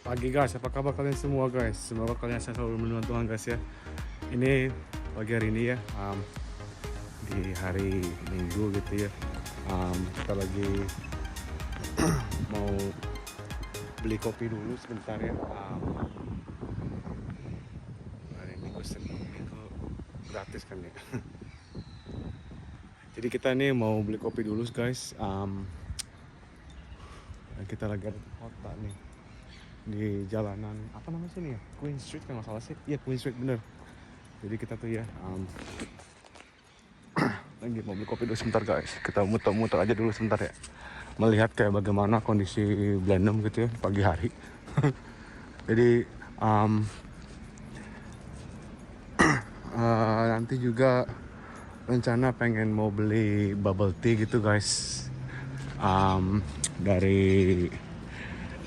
Pagi guys, apa kabar kalian semua guys? Semoga kalian selalu menurut Tuhan guys ya. Ini pagi hari ini ya, di hari Minggu gitu ya. Kita lagi mau beli kopi dulu sebentar ya. Hari Minggu gratis kan ya. Jadi kita nih mau beli kopi dulu guys. Kita lagi ada di kota nih, di jalanan apa namanya sini ya, Queen Street kan nggak salah sih. Iya Queen Street bener. Jadi kita tuh ya lagi mau beli kopi dulu sebentar guys. Kita muter-muter aja dulu sebentar ya, melihat kayak bagaimana kondisi Blenheim gitu ya pagi hari. Jadi nanti juga rencana pengen mau beli bubble tea gitu guys, dari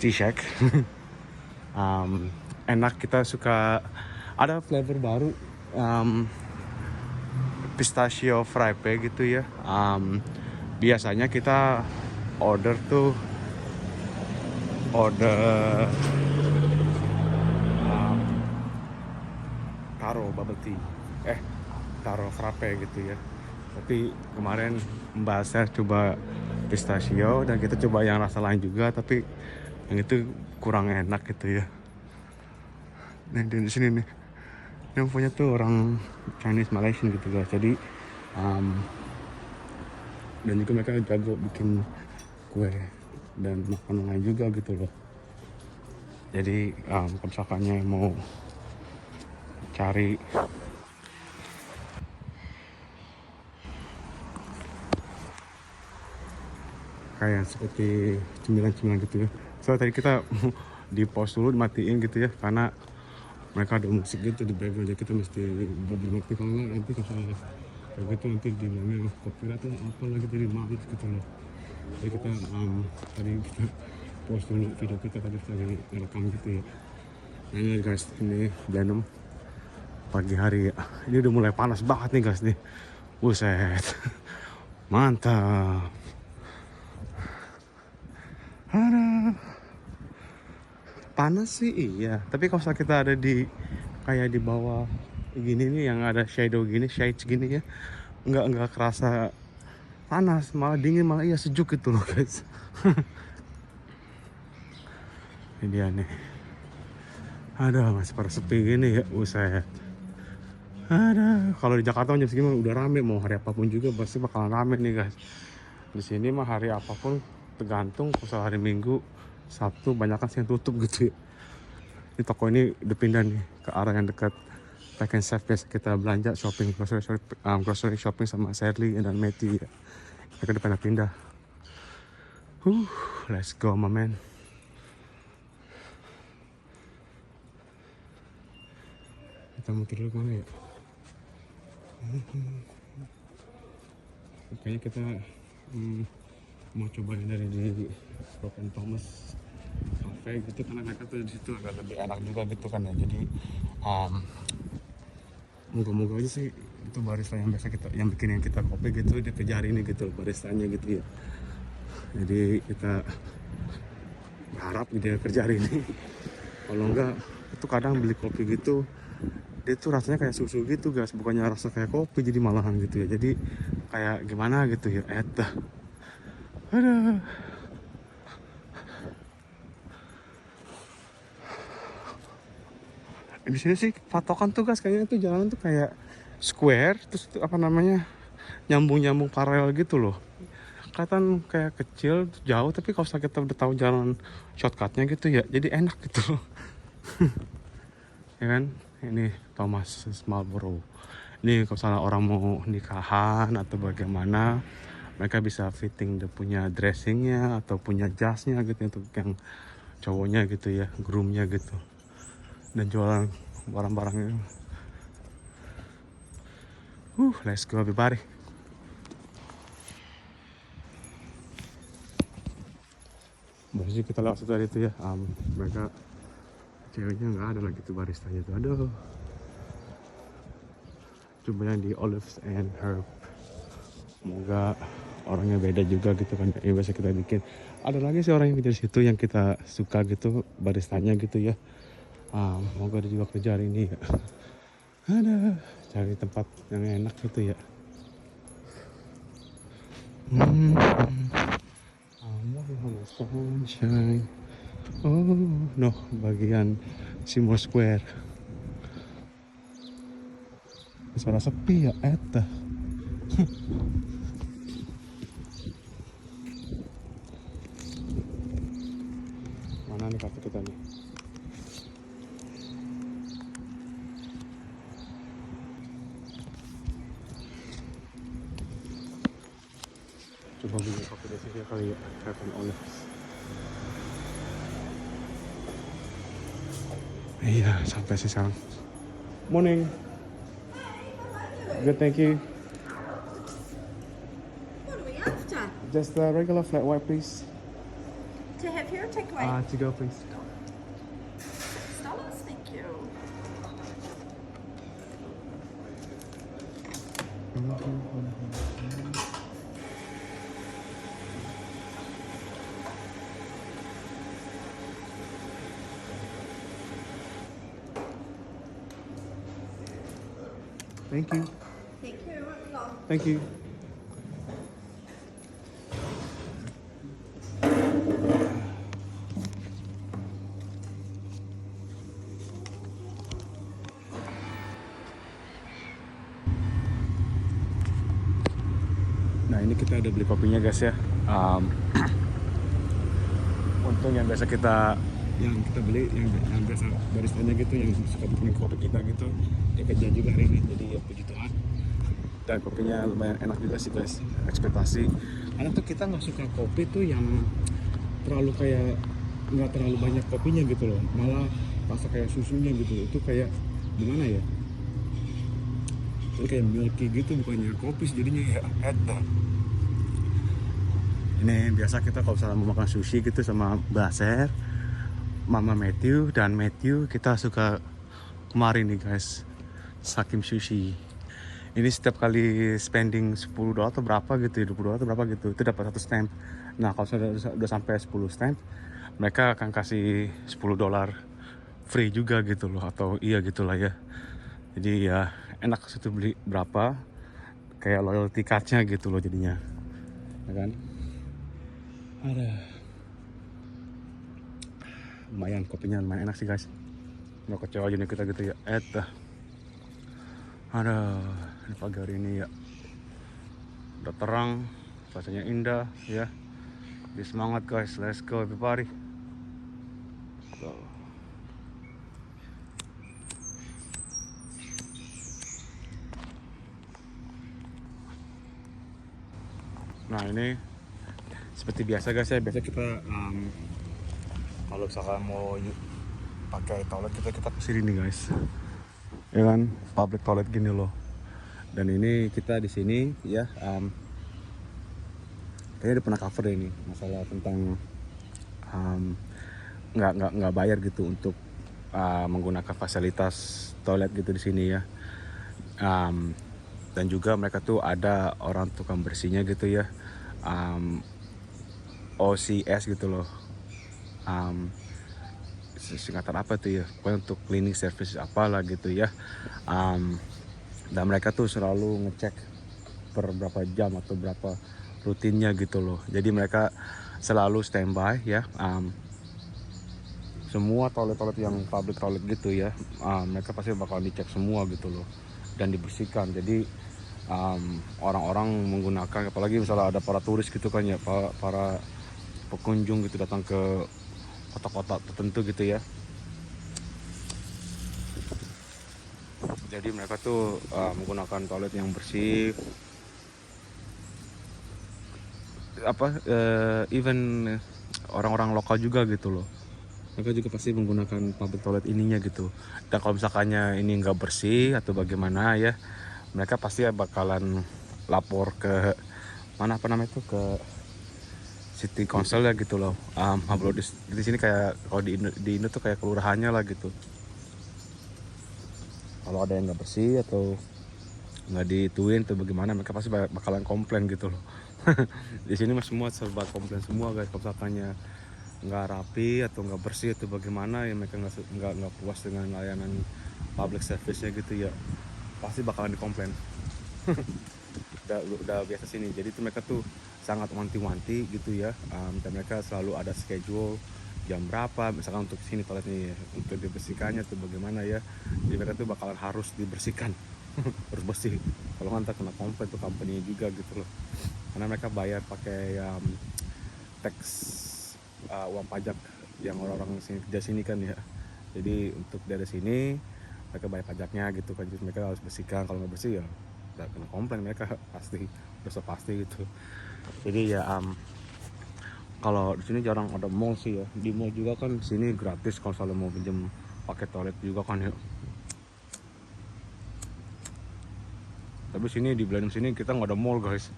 Tea Shack. Enak, kita suka ada flavor baru, pistachio frappe gitu ya. Biasanya kita order taro bubble tea, taro frappe gitu ya. Tapi kemarin mbak coba pistachio dan kita coba yang rasa lain juga, tapi yang itu kurang enak gitu ya. Nah di sini nih, yang punya tuh orang Chinese Malaysian gitu guys. Jadi dan juga mereka jago bikin kue dan makanan lain juga gitu loh. Jadi kalau misalkannya mau cari kayak seperti cemilan-cemilan gitu ya. So tadi kita di pause dulu, dimatiin gitu ya, karena mereka ada musik gitu di background. Jadi kita mesti berhenti, kalau nggak nanti kalau kayak gitu nanti dibilangnya copyright tuh apa lagi, jadi malu gitu loh. Jadi kita tadi kita pause dulu video kita tadi lagi rekam gitu ya. Nah ini guys, ini Blenheim pagi hari ya. Ini udah mulai panas banget nih guys nih. Buset. Mantap. Ada panas sih iya, tapi kalau kita ada di kayak di bawah gini nih yang ada shadow gini, shades gini ya, nggak kerasa panas, malah dingin, malah iya sejuk gitu loh guys. Ini dia nih, ada masih pada sepi gini ya, usai. Ada kalau di Jakarta jam segini udah rame, mau hari apapun juga pasti bakalan rame nih guys. Di sini mah hari apapun tergantung, kalau hari Minggu, Sabtu banyak kan sih yang tutup gitu ya. Ini toko ini udah pindah nih ke arah yang dekat Pack and Save, biasa kita belanja shopping, grocery shopping sama Sherly dan Matty ya. Mereka udah pindah. Let's go my man. Kita muter dulu kemana ya? Kayaknya kita mau coba dari di Broken Thomas Cafe gitu, karena mereka tuh di situ agak lebih enak juga gitu kan ya. Jadi moga-moga aja sih itu barista yang biasa kita yang bikinin kita kopi gitu, dia kejar ini gitu baristanya gitu ya. Jadi kita berharap dia kerja hari ini. Kalau enggak, itu kadang beli kopi gitu dia tuh rasanya kayak susu gitu guys, bukannya rasa kayak kopi, jadi malahan gitu ya. Jadi kayak gimana gitu ya, ada di sini sih patokan tuh guys, kayaknya tuh jalan tuh kayak square, terus itu apa namanya, nyambung paralel gitu loh. Kelihatan kayak kecil jauh, tapi kalau kita udah tahu jalan shortcutnya gitu ya, jadi enak gitu loh. Ya kan, ini Thomas Marlboro. Ini kalau salah orang mau nikahan atau bagaimana, mereka bisa fitting dia punya dressingnya atau punya jasnya gitu untuk yang cowoknya gitu ya, groomnya gitu, dan jualan barang-barangnya. Let's go everybody. Masih kita lewat tadi itu ya, mereka ceweknya nggak ada lagi tuh baristanya tuh. Aduh, coba yang di Olives and Herb, semoga orangnya beda juga gitu kan yang biasa kita bikin. Ada lagi sih orang yang kerja di situ yang kita suka gitu, baristanya gitu ya. Moga dia juga kerja hari ini ya. Ada cari tempat yang enak gitu ya. Sunshine. Oh no, bagian Seymour Square. Suara sepi ya, eta. Mana nih kafe kita nih? Coba beli kopi di sini kali ya, Heaven Olive. Iya, sampai sih sekarang. Morning. Good, thank you. What are we after? Just a regular flat white, please. To have here or take away? To go, please. $6, thank you. Thank you. Thank you. What we got? Thank you. Nah ini kita udah beli kopinya guys ya. Untung yang biasa kita beli yang biasa baristanya gitu yang suka bikin kopi kita gitu dia kerja juga hari ini, jadi ya puji Tuhan. Dan kopinya lumayan enak juga sih guys, ekspektasi. Karena tuh kita nggak suka kopi tuh yang terlalu kayak nggak terlalu banyak kopinya gitu loh, malah rasa kayak susunya gitu. Itu kayak gimana ya? Itu kayak milky gitu, bukannya kopi jadinya ya enak. Ini biasa kita kalau misalnya mau makan sushi gitu sama Baser, Mama Matthew dan Matthew, kita suka kemarin nih guys, Sakim Sushi. Ini setiap kali spending $10 atau berapa gitu ya, $20 atau berapa gitu, itu dapat 1 stamp. Nah kalau udah sampai 10 stamp, mereka akan kasih $10 free juga gitu loh, atau iya gitulah ya. Jadi ya enak situ beli berapa, kayak loyalty cardnya gitu loh jadinya, ya kan? Ada lumayan, kopinya lumayan enak sih guys. Nggak kecewa aja nih kita gitu ya. Ada ini pagi hari ini ya, udah terang, cuacanya indah ya. Jadi semangat guys, let's go everybody. So. Nah ini seperti biasa guys ya, biasa kita kalau misalkan mau pakai toilet kita kesini nih guys, ya kan, public toilet gini loh. Dan ini kita di sini ya, kayaknya udah pernah cover deh ini masalah tentang nggak bayar gitu untuk menggunakan fasilitas toilet gitu di sini ya. Dan juga mereka tuh ada orang tukang bersihnya gitu ya, OCS gitu loh, singkatan apa tuh ya, pokoknya untuk cleaning service apalah gitu ya. Dan mereka tuh selalu ngecek per berapa jam atau berapa rutinnya gitu loh. Jadi mereka selalu standby ya, semua toilet-toilet yang public toilet gitu ya, mereka pasti bakal dicek semua gitu loh dan dibersihkan. Jadi orang-orang menggunakan, apalagi misalnya ada para turis gitu kan ya, para pengunjung gitu datang ke kota-kota tertentu gitu ya. Jadi mereka tuh menggunakan toilet yang bersih. Even orang-orang lokal juga gitu loh, mereka juga pasti menggunakan public toilet ininya gitu. Dan kalau misalkannya ini nggak bersih atau bagaimana ya, mereka pasti bakalan lapor ke mana, apa namanya itu, ke city council ya gitu loh. Di sini kayak kalau di Indo tuh kayak kelurahannya lah gitu. Kalau ada yang nggak bersih atau nggak dituin atau bagaimana, mereka pasti bakalan komplain gitu loh. Di sini mah semua serba komplain semua guys. Kalau misalkannya nggak rapi atau nggak bersih itu bagaimana ya, mereka nggak puas dengan layanan public service-nya gitu ya, pasti bakalan dikomplain. Udah biasa sini, jadi tuh mereka tuh sangat wanti-wanti gitu ya. Dan mereka selalu ada schedule jam berapa misalkan untuk sini toiletnya ya, untuk dibersihkannya tuh bagaimana ya, jadi mereka tuh bakalan harus dibersihkan. Harus bersih, kalau nggak kena komplain tuh company juga gitu loh, karena mereka bayar pakai tax, uang pajak yang orang-orang sini kerja sini kan ya. Jadi untuk dari sini mereka bayar pajaknya gitu kan, jadi mereka harus bersihkan. Kalau nggak bersih ya udah kena komplain mereka pasti, udah so pasti gitu. Jadi ya kalau di sini jarang ada mall sih ya. Di mall juga kan di sini gratis kalau selalu mau pinjam pakai toilet juga kan ya. Tapi sini di Blenheim sini kita nggak ada mall guys.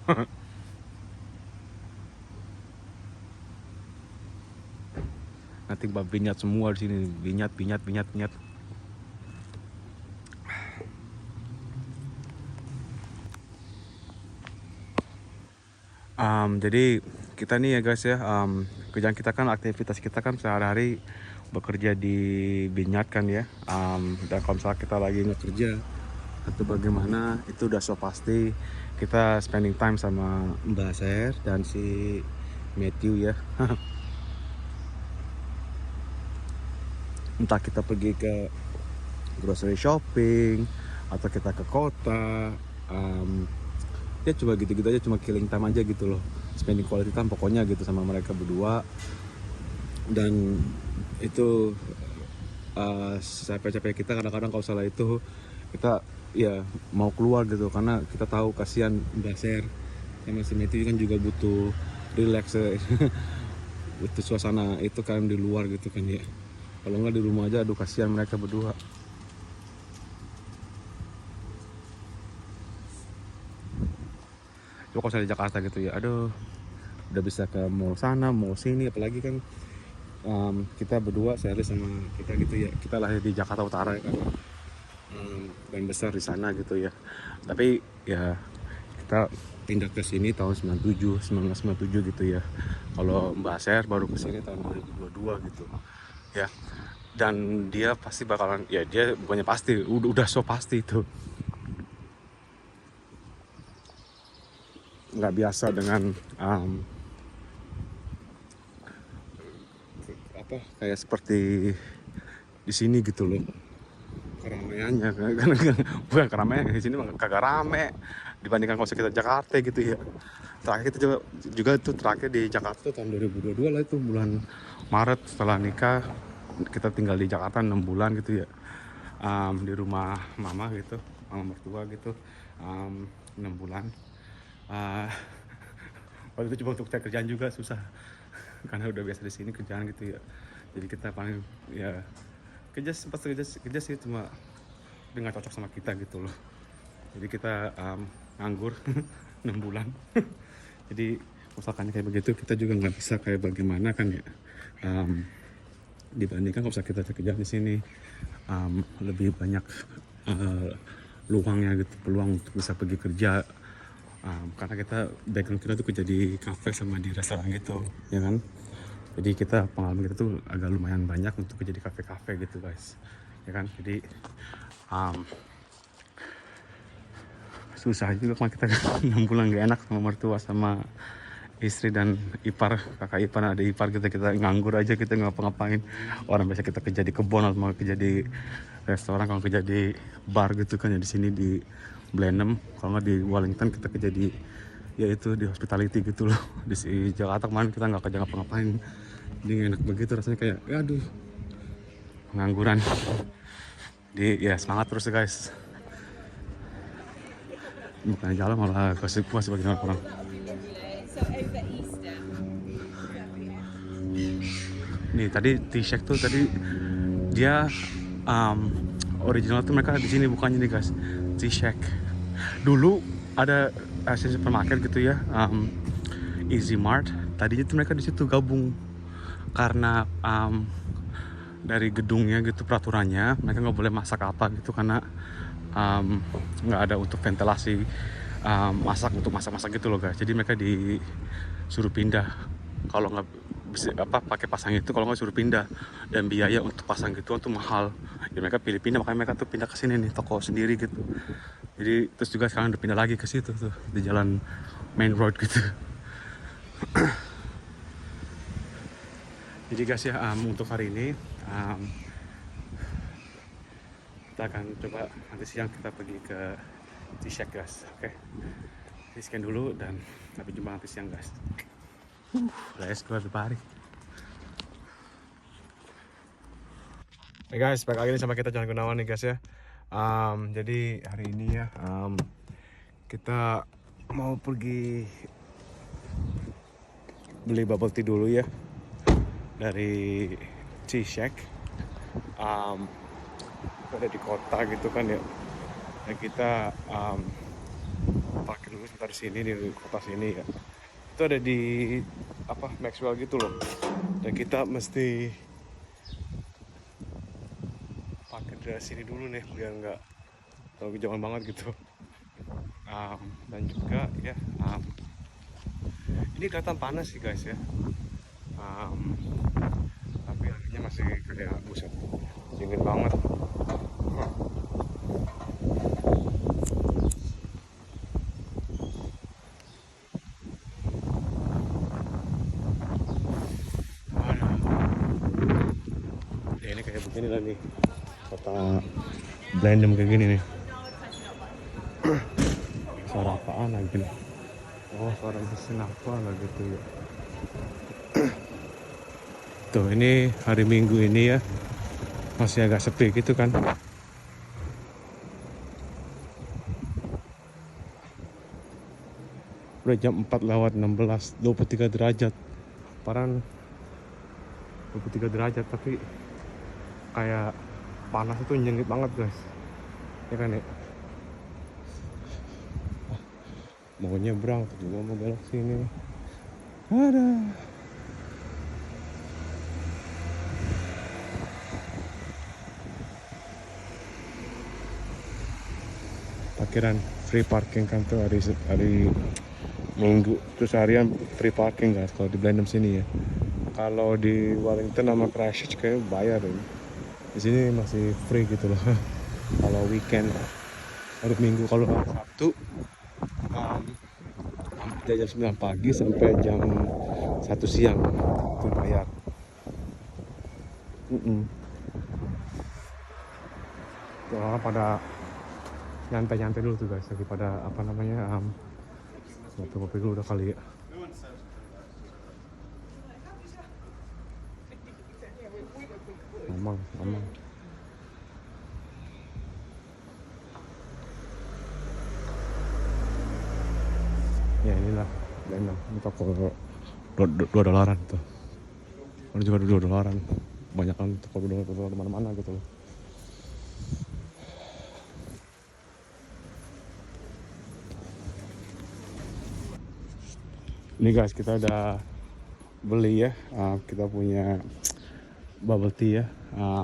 Nanti vinyat semua di sini, vinyat. Jadi kita nih ya guys ya, kerjaan kita kan, aktivitas kita kan sehari-hari bekerja di vinyat kan ya. Dan kalau misalnya kita lagi nggak kerja atau bagaimana, itu udah so pasti kita spending time sama Mbak Ser dan si Matthew ya. Entah kita pergi ke grocery shopping atau kita ke kota, ya coba gitu-gitu aja, cuma killing time aja gitu loh, spending quality time pokoknya gitu sama mereka berdua. Dan itu capek-capek kita kadang-kadang kalau salah itu kita ya mau keluar gitu, karena kita tahu kasihan Mbak Ser sama si Matthew kan juga butuh relax. Butuh suasana itu kan di luar gitu kan ya, kalau nggak di rumah aja aduh kasihan mereka berdua. Coba kalau saya di Jakarta gitu ya, aduh udah bisa ke mall sana mall sini, apalagi kan kita berdua, saya sama kita gitu ya, kita lahir di Jakarta Utara ya kan, dan besar di sana gitu ya. Tapi ya kita pindah ke sini tahun 1997 gitu ya. Kalau Mbak Ser baru ke sini tahun 2022 gitu ya. Dan dia pasti bakalan, ya dia bukannya pasti, udah so pasti itu nggak biasa dengan kayak seperti di sini gitu loh, keramaiannya kan. Bukan keramaian di sini mah kagak rame dibandingkan kalau kita Jakarta gitu ya. Terakhir kita juga itu terakhir di Jakarta tahun 2022 lah, itu bulan Maret setelah nikah. Kita tinggal di Jakarta 6 bulan gitu ya, di rumah mama gitu, mama mertua gitu, 6 bulan. Waktu itu coba untuk cari kerjaan juga susah karena udah biasa di sini kerjaan gitu ya. Jadi kita paling ya kerja sih, cuma dia nggak cocok sama kita gitu loh. Jadi kita nganggur 6 bulan. Jadi misalkan kayak begitu kita juga nggak bisa kayak bagaimana kan ya, dibandingkan kalau kita kerja di sini lebih banyak luangnya gitu, peluang untuk bisa pergi kerja. Karena kita background kita tuh kerja di kafe sama di restoran gitu ya kan, jadi kita pengalaman kita tuh agak lumayan banyak untuk kerja di kafe-kafe gitu guys ya kan. Jadi susah juga kalau kita 6 bulan gak enak sama mertua sama istri dan ipar, kakak ipar, ada ipar kita nganggur aja, kita nggak ngapa-ngapain. Orang biasa kita kerja di kebun atau mau kerja di restoran, kalau kerja di bar gitu kan ya, di sini di Blenheim, kalau nggak di Wellington kita kerja di, yaitu di hospitality gitu loh. Di Jakarta kemarin kita nggak kerja ngapa-ngapain, jadi gak enak begitu rasanya, kayak aduh pengangguran. Jadi ya semangat terus ya guys, bukan jalan malah kasih puas bagi orang. Nih tadi T-Shack tuh tadi dia original tuh mereka di sini bukannya nih guys, T-Shack. Dulu ada Asian supermarket gitu ya, Easy Mart. Tadinya tuh mereka di situ gabung karena dari gedungnya gitu peraturannya mereka nggak boleh masak apa gitu, karena nggak ada untuk ventilasi masak untuk masak-masak gitu loh guys. Jadi mereka disuruh pindah. Kalau nggak bisa pakai pasang itu, kalau nggak suruh pindah, dan biaya untuk pasang gitu tuh mahal. Jadi mereka pilih pindah, makanya mereka tuh pindah ke sini nih, toko sendiri gitu. Jadi terus juga sekarang udah pindah lagi ke situ tuh di jalan main road gitu. Jadi guys ya, untuk hari ini kita akan coba nanti siang kita pergi ke T-Shack guys. Oke, jadi sekian dulu dan sampai jumpa nanti siang guys. Let's go everybody. Hey guys, balik lagi nih sama kita Jalan Gunawan nih guys ya. Jadi hari ini ya kita mau pergi beli bubble tea dulu ya dari T-Shack. Ada di kota gitu kan ya. Dan kita parkir dulu sebentar di sini di kota sini ya. Itu ada di Maxwell gitu loh. Dan kita mesti parkir dari sini dulu nih biar nggak terlalu kejauhan banget gitu. Dan juga ya ini kelihatan panas sih guys ya. Tapi anginnya masih kayak buset dingin banget. Ya ini kayak begini lah nih kota Blenheim kayak gini nih. Suara apaan lagi nih? Oh, suara mesin apa lah gitu ya. Tuh ini hari Minggu ini ya masih agak sepi gitu kan. Udah jam 4 lewat 16, 23 derajat. Paran 23 derajat tapi kayak panas itu nyengit banget guys. Ya kan ya. Mau nyebrang juga mau belok sini. Ada. Parkiran free parking kan tuh hari Minggu terus harian free parking guys kalau di Blenheim sini ya. Kalau di Wellington sama Christchurch kayak bayar ini. Di sini masih free gitu loh. Kalau weekend hari Minggu, kalau Sabtu dari jam 9 pagi sampai jam 1 siang itu bayar. Orang pada nyantai-nyantai dulu tuh guys, lagi pada ngopi-ngopi dulu udah kali ya. Mamang. Ya inilah Blenheim, ini toko $2 tuh. Ada juga $2. Banyak kan toko $2 mana-mana gitu loh. Ini guys kita udah beli ya, kita punya bubble tea ya.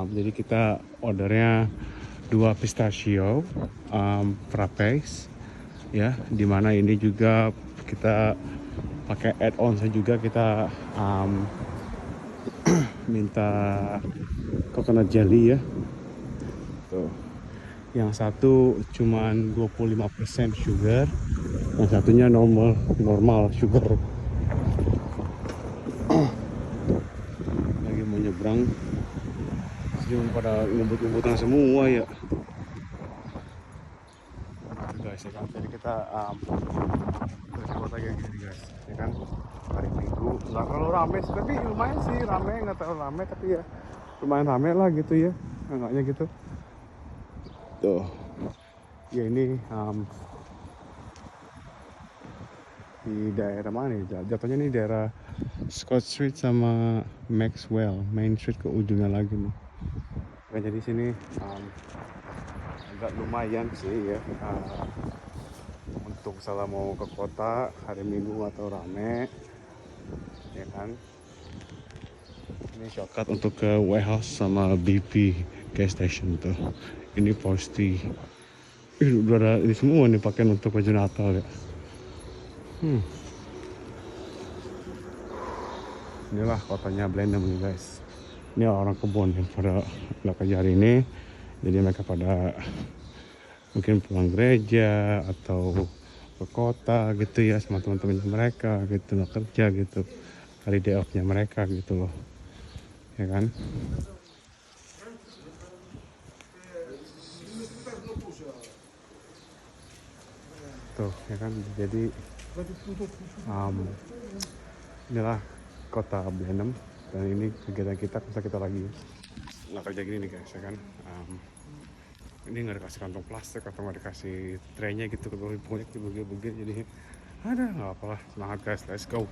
Jadi kita ordernya 2 pistachio frappes ya, dimana ini juga kita pakai add-on juga, kita minta coconut jelly ya. Tuh. Yang satu cuman 25% sugar, yang satunya normal sugar. Lagi mau nyebrang, cuma pada ngumpet-ngumpetan semua ya. Guys ya kan, jadi kita kota kayak gini guys, ya kan, hari Minggu nggak terlalu rame, tapi lumayan sih rame, nggak terlalu rame tapi ya lumayan rame lah gitu ya, enggaknya gitu. Tuh, ya ini di daerah mana nih? Jatuhnya nih daerah Scott Street sama Maxwell, Main Street ke ujungnya lagi nih. Nah, jadi sini agak lumayan sih ya. Untuk misalnya mau ke kota hari Minggu atau rame, ya kan. Ini shortcut untuk ke warehouse sama BP gas station tuh. Ini Posty. Udah ada ini semua nih pakaian untuk baju Natal ya. Inilah kotanya Blenheim nih guys. Ini orang kebun yang pada nggak kerja hari ini, jadi mereka pada mungkin pulang gereja atau ke kota gitu ya sama teman-teman mereka gitu, nggak kerja gitu, hari day off-nya mereka gitu loh, ya kan. Tuh ya kan, jadi inilah kota Blenheim, dan ini kegiatan kita masa kita lagi nggak kerja gini nih guys ya kan. Ini nggak dikasih kantong plastik atau nggak dikasih traynya gitu, ke bawah pokoknya kita bugil-bugil, jadi ada nggak apa-apa, semangat guys, let's go.